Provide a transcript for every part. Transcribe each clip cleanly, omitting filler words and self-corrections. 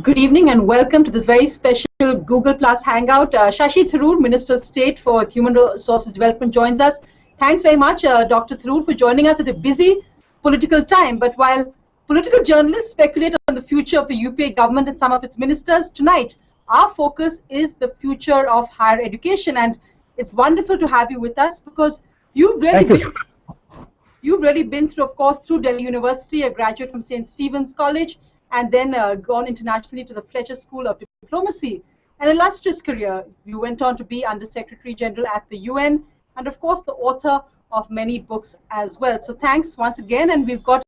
Good evening and welcome to this very special Google Plus Hangout. Shashi Tharoor, Minister of State for Human Resources Development, joins us. Thanks very much, Dr. Tharoor, for joining us at a busy political time. But while political journalists speculate on the future of the UPA government and some of its ministers, tonight our focus is the future of higher education. And it's wonderful to have you with us because you've really been through, of course, through Delhi University, a graduate from St. Stephen's College, and then gone internationally to the Fletcher School of Diplomacy. An illustrious career. You went on to be Under Secretary General at the UN, and of course the author of many books as well. So thanks once again, and we've got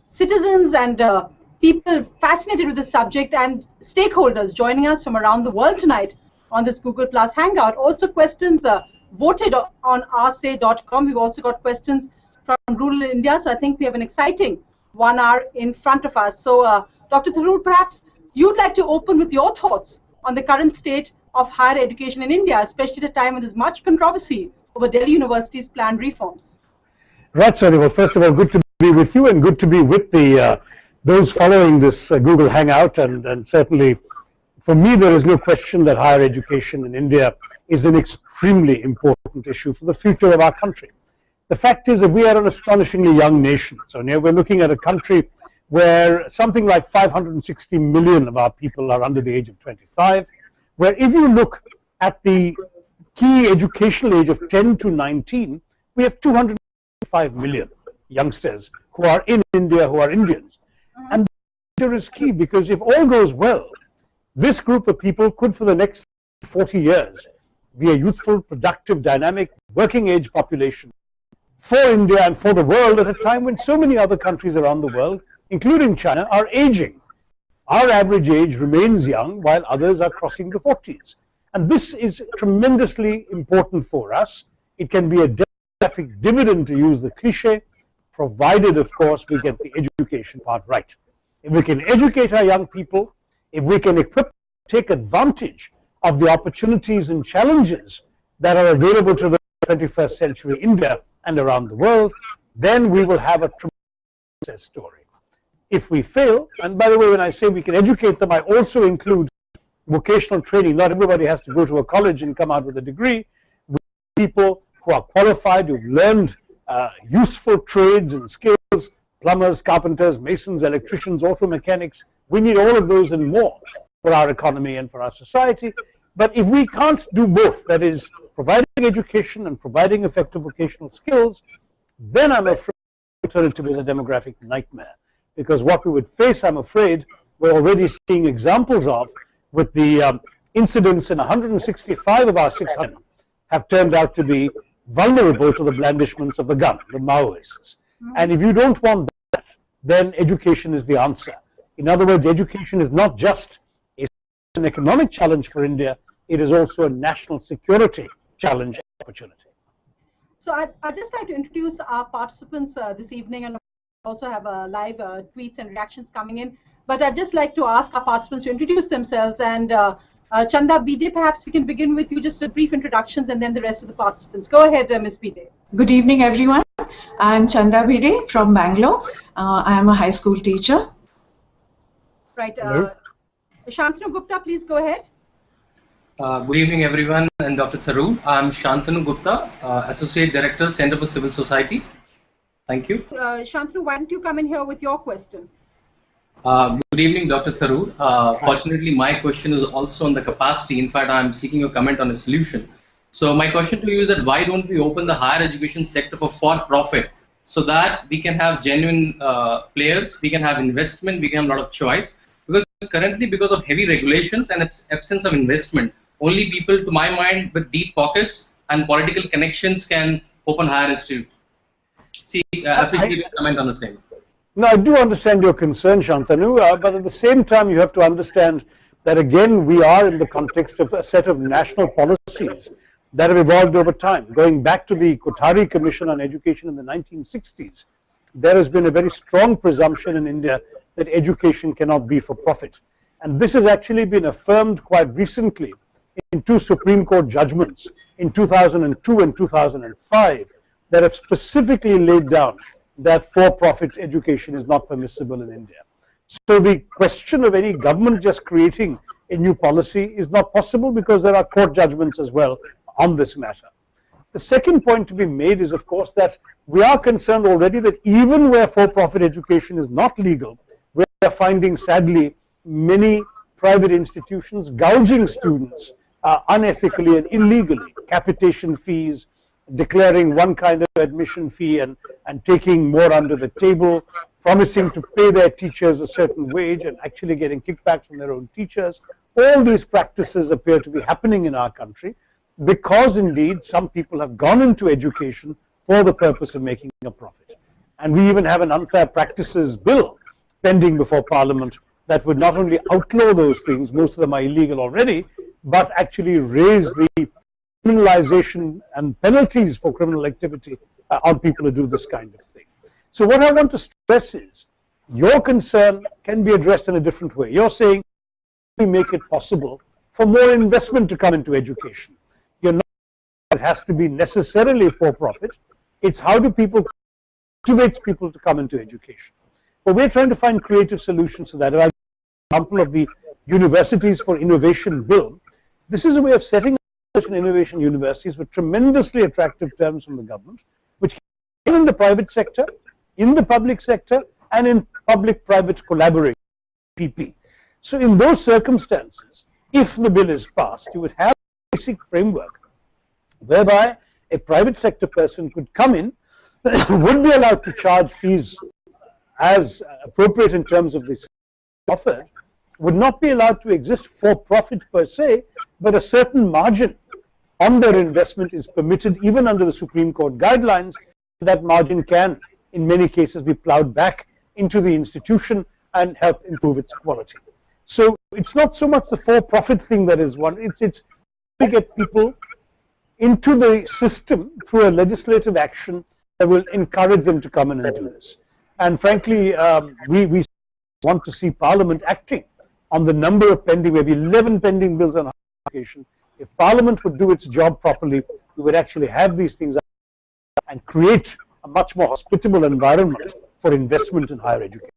citizens and people fascinated with the subject and stakeholders joining us from around the world tonight on this Google Plus Hangout. Also questions voted on oursay.com. We've also got questions from rural India, so I think we have an exciting 1 hour in front of us. So Dr. Tharoor, perhaps you'd like to open with your thoughts on the current state of higher education in India, especially at a time when there's much controversy over Delhi University's planned reforms. Right, Sony. Well, first of all, good to be with you and good to be with the those following this Google Hangout. And certainly, for me, there is no question that higher education in India is an extremely important issue for the future of our country. The fact is that we are an astonishingly young nation. So we're looking at a country where something like 560 million of our people are under the age of 25, where if you look at the key educational age of 10 to 19, we have 205 million youngsters who are in India, who are Indians. And that is key because if all goes well, this group of people could for the next 40 years be a youthful, productive, dynamic, working age population for India and for the world at a time when so many other countries around the world, including China, are aging. Our average age remains young while others are crossing the 40s. And this is tremendously important for us. It can be a demographic dividend, to use the cliche, provided, of course, we get the education part right. If we can educate our young people, if we can take advantage of the opportunities and challenges that are available to the 21st century India and around the world, then we will have a tremendous success story. If we fail, and by the way, when I say we can educate them, I also include vocational training. Not everybody has to go to a college and come out with a degree. We have people who are qualified, who've learned useful trades and skills, plumbers, carpenters, masons, electricians, auto mechanics. We need all of those and more for our economy and for our society. But if we can't do both, that is, providing education and providing effective vocational skills, then I'm afraid the alternative is a demographic nightmare. Because what we would face, I'm afraid, we're already seeing examples of, with the incidents in 165 of our 600 have turned out to be vulnerable to the blandishments of the gun, the Maoists. And if you don't want that, then education is the answer. In other words, education is not just an economic challenge for India, it is also a national security challenge and opportunity. So I'd just like to introduce our participants this evening, and also have live tweets and reactions coming in. But I'd just like to ask our participants to introduce themselves. And Chanda Bide, perhaps we can begin with you, just a brief introductions, and then the rest of the participants. Go ahead, Ms. Bide. Good evening, everyone. I'm Chanda Bide from Bangalore. I am a high school teacher. Right. Shantanu Gupta, please go ahead. Good evening, everyone, and Dr. Tharoor. I'm Shantanu Gupta, Associate Director, Center for Civil Society. Thank you. Shantanu, why don't you come in here with your question? Good evening, Dr. Tharoor. Fortunately, my question is also on the capacity. In fact, I'm seeking a comment on a solution. So my question to you is that why don't we open the higher education sector for profit so that we can have genuine players, we can have investment, we can have a lot of choice. Because currently, because of heavy regulations and absence of investment, only people, to my mind, with deep pockets and political connections can open higher institutes. See, appreciate your comment on the same. No, I do understand your concern, Shantanu, but at the same time, you have to understand that, again, we are in the context of a set of national policies that have evolved over time. Going back to the Kothari Commission on Education in the 1960s, there has been a very strong presumption in India that education cannot be for profit. And this has actually been affirmed quite recently in two Supreme Court judgments in 2002 and 2005 that have specifically laid down that for-profit education is not permissible in India. So the question of any government just creating a new policy is not possible because there are court judgments as well on this matter. The second point to be made is, of course, that we are concerned already that even where for-profit education is not legal, we are finding, sadly, many private institutions gouging students unethically and illegally, capitation fees, declaring one kind of admission fee and taking more under the table, promising to pay their teachers a certain wage and actually getting kickbacks from their own teachers. All these practices appear to be happening in our country because indeed some people have gone into education for the purpose of making a profit. And we even have an unfair practices bill pending before Parliament that would not only outlaw those things, most of them are illegal already, but actually raise the criminalization and penalties for criminal activity on people who do this kind of thing. So what I want to stress is your concern can be addressed in a different way. You're saying we make it possible for more investment to come into education. You're not it has to be necessarily for profit. It's how do people motivates people to come into education. But we're trying to find creative solutions to that. If I give an example of the Universities for Innovation bill, this is a way of setting up innovation universities with tremendously attractive terms from the government, which can in the private sector, in the public sector, and in public-private collaboration, PP. So in those circumstances, if the bill is passed, you would have a basic framework whereby a private sector person could come in, would be allowed to charge fees as appropriate in terms of the offered, would not be allowed to exist for profit per se, but a certain margin on their investment is permitted even under the Supreme Court guidelines. That margin can, in many cases, be plowed back into the institution and help improve its quality. So it's not so much the for-profit thing that is one, it's to get people into the system through a legislative action that will encourage them to come in and do this. And frankly, we want to see Parliament acting on the number of pending, we have 11 pending bills on higher education. If Parliament would do its job properly, we would actually have these things and create a much more hospitable environment for investment in higher education.